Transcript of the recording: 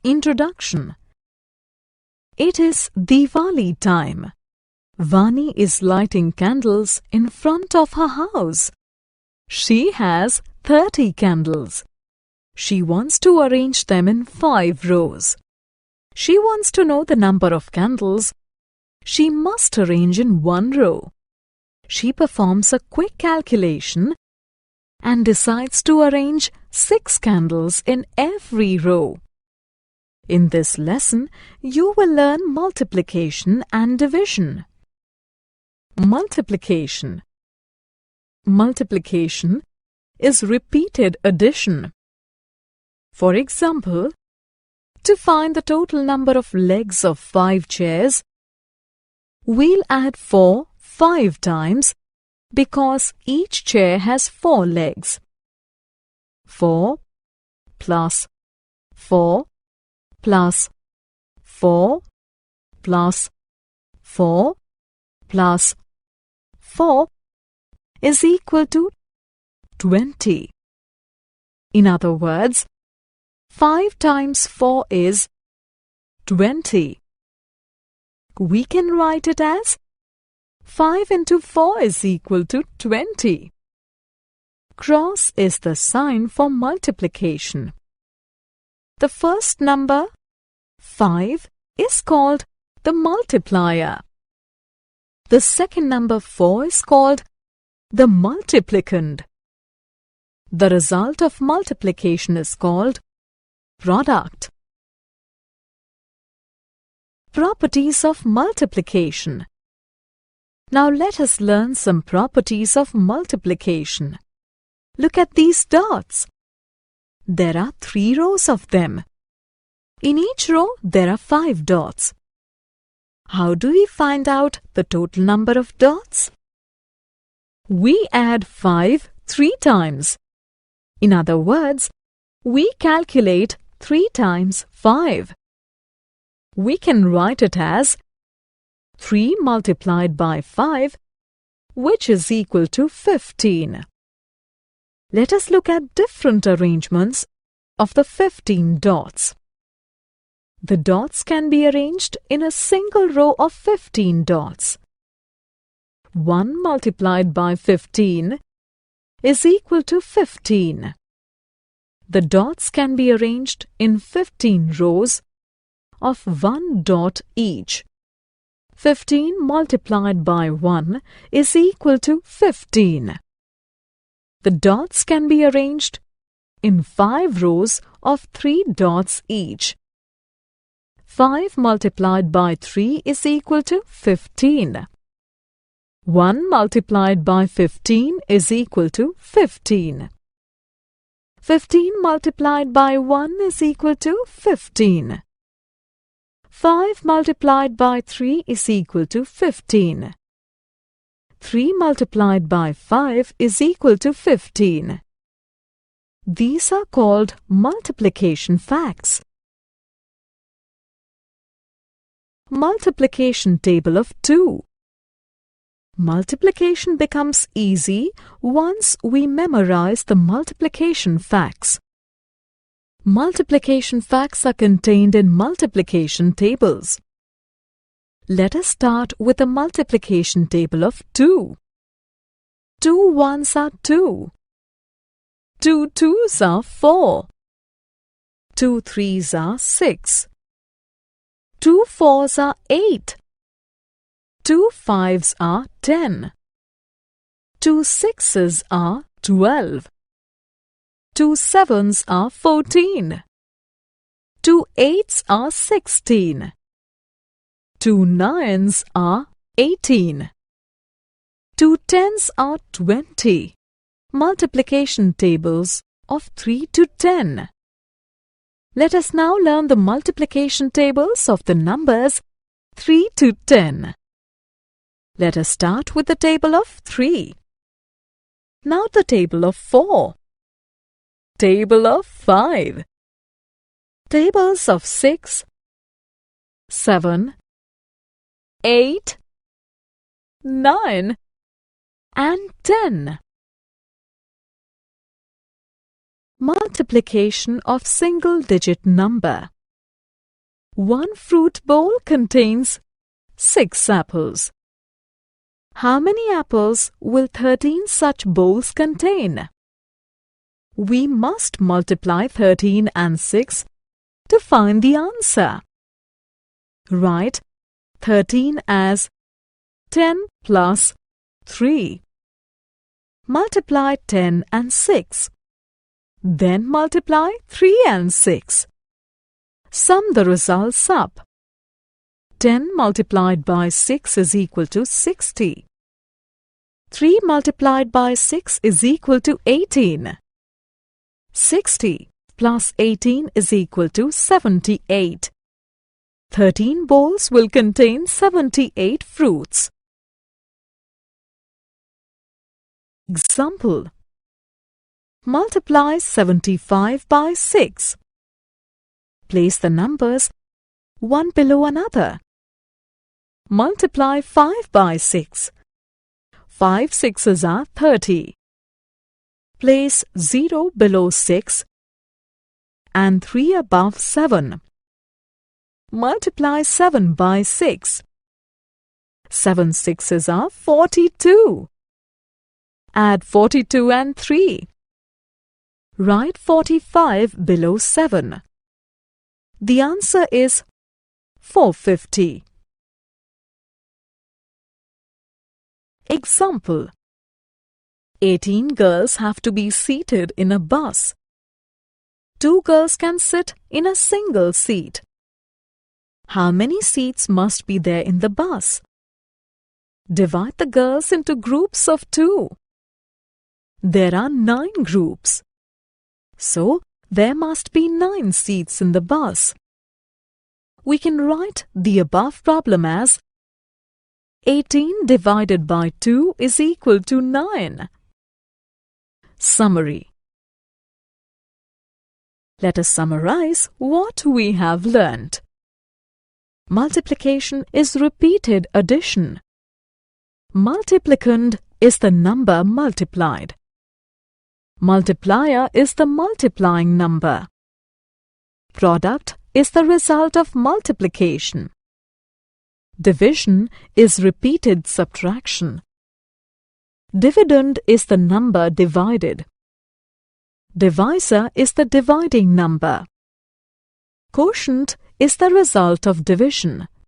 Introduction. It is Diwali time. Vani is lighting candles in front of her house. She has 30 candles. She wants to arrange them in 5 rows. She wants to know the number of candles she must arrange in 1 row. She performs a quick calculation and decides to arrange 6 candles in every row. In this lesson, you will learn multiplication and division. Multiplication. Multiplication is repeated addition. For example, to find the total number of legs of 5 chairs, we'll add 4 5 times because each chair has 4 legs. 4 plus 4 plus 4 plus 4 plus 4 is equal to 20. In other words, 5 times 4 is 20. We can write it as 5 into 4 is equal to 20. Cross is the sign for multiplication. The first number, 5, is called the multiplier. The second number, 4, is called the multiplicand. The result of multiplication is called product. Properties of multiplication. Now let us learn some properties of multiplication. Look at these dots. There are 3 rows of them. In each row, there are 5 dots. How do we find out the total number of dots? We add 5 3 times. In other words, we calculate 3 times 5. We can write it as 3 multiplied by 5, which is equal to 15. Let us look at different arrangements of the 15 dots. The dots can be arranged in a single row of 15 dots. 1 multiplied by 15 is equal to 15. The dots can be arranged in 15 rows of 1 dot each. 15 multiplied by 1 is equal to 15. The dots can be arranged in 5 rows of 3 dots each. 5 multiplied by 3 is equal to 15. 1 multiplied by 15 is equal to 15. 15 multiplied by 1 is equal to 15. 5 multiplied by 3 is equal to 15. 3 multiplied by 5 is equal to 15. These are called multiplication facts. Multiplication table of 2. Multiplication becomes easy once we memorize the multiplication facts. Multiplication facts are contained in multiplication tables. Let us start with the multiplication table of 2. 2 ones are 2. 2 twos are 4. 2 threes are 6. 2 fours are 8. 2 fives are 10. 2 sixes are 12. 2 sevens are 14. 2 eights are 16. 2 nines are 18. 2 tens are 20. Multiplication tables of 3 to 10. Let us now learn the multiplication tables of the numbers 3 to 10. Let us start with the table of 3. Now the table of 4. Table of 5. Tables of 6, 7, 8, 9, and 10. Multiplication of single-digit number. One fruit bowl contains 6 apples. How many apples will 13 such bowls contain? We must multiply 13 and 6 to find the answer. Write 13 as 10 plus 3. Multiply 10 and 6. Then multiply 3 and 6. Sum the results up. 10 multiplied by 6 is equal to 60. 3 multiplied by 6 is equal to 18. 60 plus 18 is equal to 78. 13 bowls will contain 78 fruits. Example: multiply 75 by 6. Place the numbers one below another. Multiply 5 by 6. 5 sixes are 30. Place 0 below 6 and 3 above 7. Multiply 7 by 6. 7 sixes are 42. Add 42 and 3. Write 45 below 7. The answer is 450. Example: 18 girls have to be seated in a bus. 2 girls can sit in a single seat. How many seats must be there in the bus? Divide the girls into groups of 2. There are 9 groups. So, there must be 9 seats in the bus. We can write the above problem as 18 divided by 2 is equal to 9. Summary. Let us summarize what we have learnt. Multiplication is repeated addition. Multiplicand is the number multiplied. Multiplier is the multiplying number. Product is the result of multiplication. Division is repeated subtraction. Dividend is the number divided. Divisor is the dividing number. Quotient is the result of division.